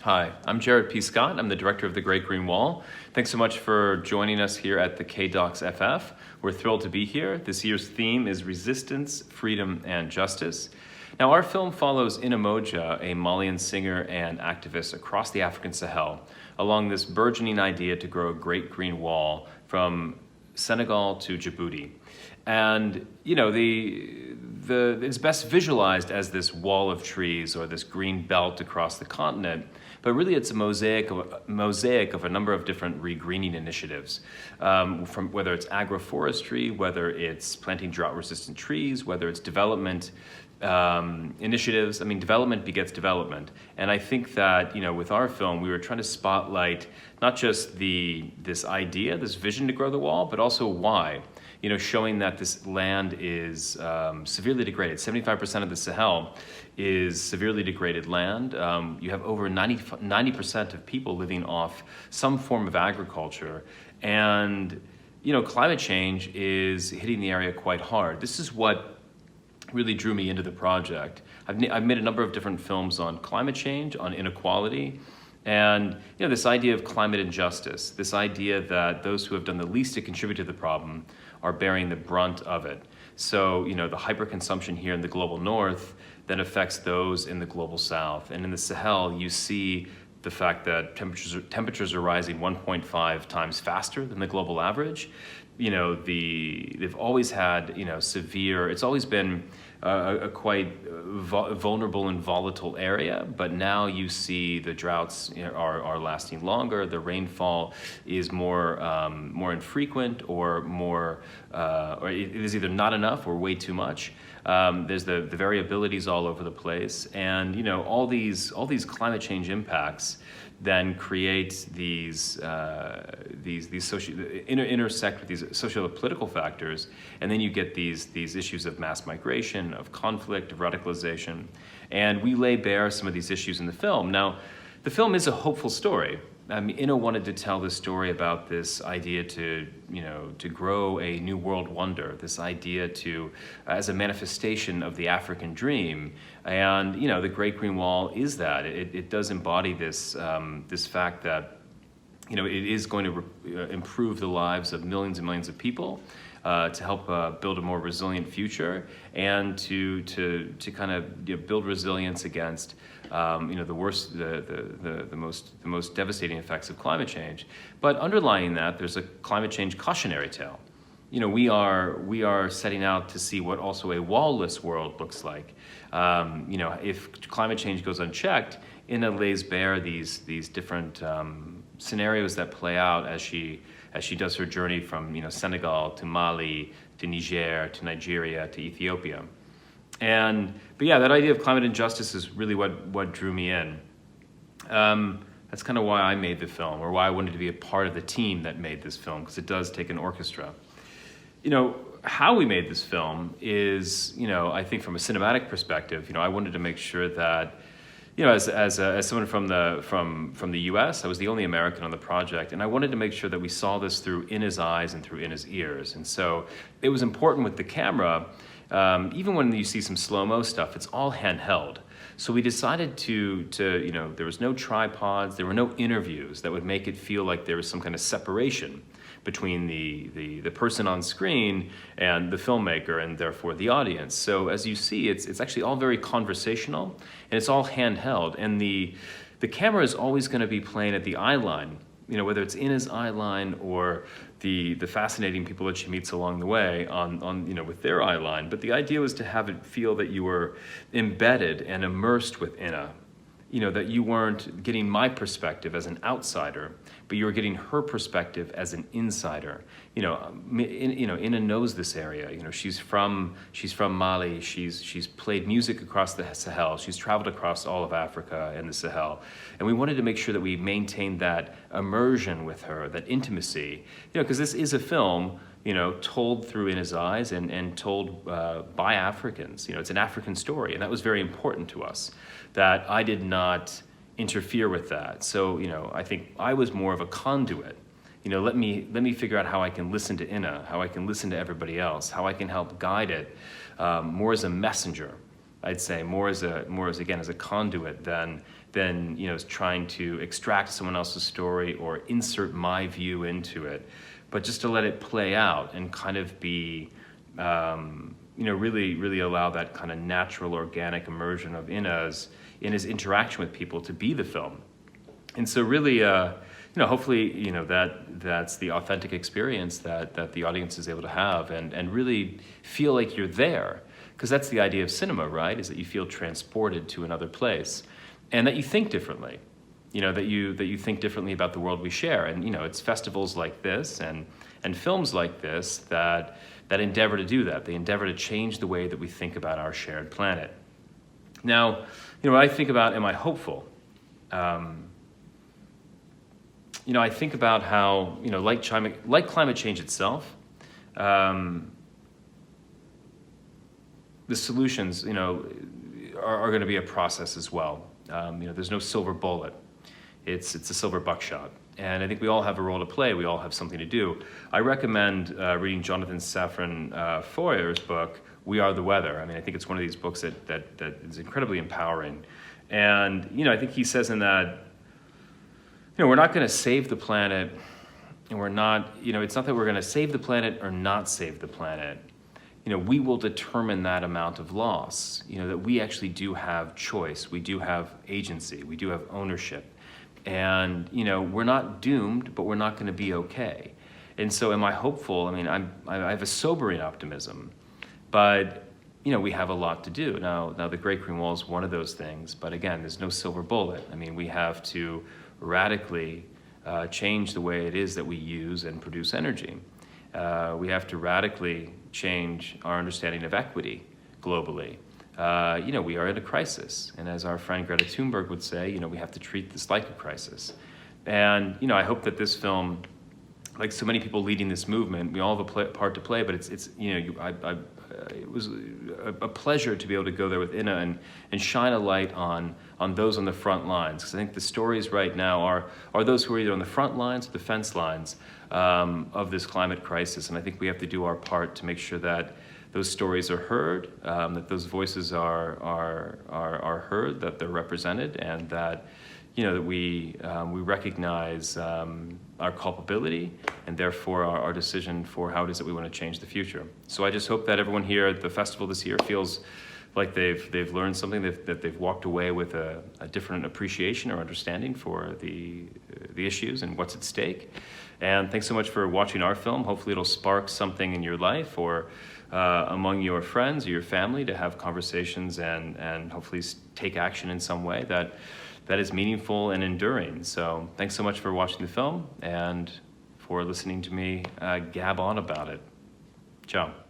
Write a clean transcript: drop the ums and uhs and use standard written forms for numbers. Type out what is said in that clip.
Hi, I'm Jared P. Scott. I'm the director of the Great Green Wall. Thanks so much for joining us here at the KDocs FF. We're thrilled to be here. This year's theme is resistance, freedom, and justice. Now, our film follows Inna Modja, a Malian singer and activist across the African Sahel, along this burgeoning idea to grow a Great Green Wall from Senegal to Djibouti. And, it's best visualized as this wall of trees or this green belt across the continent, but really it's a mosaic of a number of different regreening initiatives, from whether it's agroforestry, whether it's planting drought-resistant trees, whether it's development initiatives. I mean, development begets development. And I think that, with our film, we were trying to spotlight not just this idea, this vision to grow the wall, but also why. Showing that this land is severely degraded. 75% of the Sahel is severely degraded land. You have over 90% of people living off some form of agriculture. And, climate change is hitting the area quite hard. This is what really drew me into the project. I've made a number of different films on climate change, on inequality, and this idea of climate injustice, this idea that those who have done the least to contribute to the problem are bearing the brunt of it. So, the hyperconsumption here in the global north then affects those in the global south. And in the Sahel, you see the fact that temperatures are rising 1.5 times faster than the global average. They've always had, severe, it's always been a quite vulnerable and volatile area, but now you see the droughts are lasting longer, the rainfall is more infrequent or or it is either not enough or way too much. There's the variabilities all over the place, and all these climate change impacts then create these intersect with these socio-political factors, and then you get these issues of mass migration, of conflict, of radicalization, and we lay bare some of these issues in the film. Now, the film is a hopeful story. Inna wanted to tell this story about this idea to grow a new world wonder, this idea as a manifestation of the African dream. And, the Great Green Wall is that. It does embody this fact that, it is going to improve the lives of millions and millions of people, to help build a more resilient future, and to kind of build resilience against the most devastating effects of climate change. But underlying that, there's a climate change cautionary tale. We are setting out to see what also a wall-less world looks like. If climate change goes unchecked, Inna lays bare these different scenarios that play out as she does her journey from Senegal to Mali to Niger to Nigeria to Ethiopia. But that idea of climate injustice is really what drew me in. That's kind of why I made the film, or why I wanted to be a part of the team that made this film, because it does take an orchestra. How we made this film is, I think from a cinematic perspective, I wanted to make sure that, as someone from the U.S., I was the only American on the project, and I wanted to make sure that we saw this through Inna's eyes and through Inna's ears. And so it was important with the camera, even when you see some slow-mo stuff, it's all handheld. So we decided to there was no tripods, there were no interviews that would make it feel like there was some kind of separation between the person on screen and the filmmaker, and therefore the audience. So as you see, it's actually all very conversational, and it's all handheld. And the camera is always going to be playing at the eye line, whether it's Inna's eye line or the fascinating people that she meets along the way on with their eye line. But the idea was to have it feel that you were embedded and immersed with Inna. That you weren't getting my perspective as an outsider, but you were getting her perspective as an insider. Inna knows this area. She's from Mali. She's played music across the Sahel. She's traveled across all of Africa and the Sahel, and we wanted to make sure that we maintained that immersion with her, that intimacy. Because this is a film, told through Inna's eyes and told by Africans. It's an African story, and that was very important to us, that I did not interfere with that. So, I think I was more of a conduit. Let me figure out how I can listen to Inna, how I can listen to everybody else, how I can help guide it, more as a messenger, I'd say, more as a conduit than than trying to extract someone else's story or insert my view into it, but just to let it play out and kind of be, really allow that kind of natural, organic immersion of Inna's interaction with people to be the film. And so really, hopefully, that's the authentic experience that the audience is able to have and really feel like you're there. Because that's the idea of cinema, right? Is that you feel transported to another place and that you think differently, that you think differently about the world we share. And, it's festivals like this and films like this that endeavor to do that. They endeavor to change the way that we think about our shared planet. Now, when I think about, am I hopeful? I think about how, like climate change itself, the solutions, are going to be a process as well. There's no silver bullet. It's a silver buckshot. And I think we all have a role to play. We all have something to do. I recommend reading Jonathan Safran Foer's book, We Are the Weather. I think it's one of these books that is incredibly empowering. And, I think he says in that, we're not going to save the planet, and we're not, it's not that we're going to save the planet or not save the planet. We will determine that amount of loss, that we actually do have choice, we do have agency, we do have ownership. And, we're not doomed, but we're not going to be okay. And so am I hopeful? I have a sobering optimism, but, we have a lot to do. Now the Great Green Wall is one of those things, but again, there's no silver bullet. We have to radically change the way it is that we use and produce energy. We have to radically change our understanding of equity globally. We are in a crisis, and as our friend Greta Thunberg would say, we have to treat this like a crisis. And I hope that this film, like so many people leading this movement, we all have a part to play. But it was a pleasure to be able to go there with Inna and shine a light on those on the front lines. Because I think the stories right now are those who are either on the front lines or the fence lines of this climate crisis. And I think we have to do our part to make sure that those stories are heard, that those voices are heard, that they're represented, and that that we recognize our culpability and therefore our decision for how it is that we want to change the future. So I just hope that everyone here at the festival this year feels like they've learned something, that they've walked away with a different appreciation or understanding for the issues and what's at stake. And thanks so much for watching our film. Hopefully it'll spark something in your life or among your friends or your family to have conversations and hopefully take action in some way that is meaningful and enduring. So thanks so much for watching the film and for listening to me gab on about it. Ciao.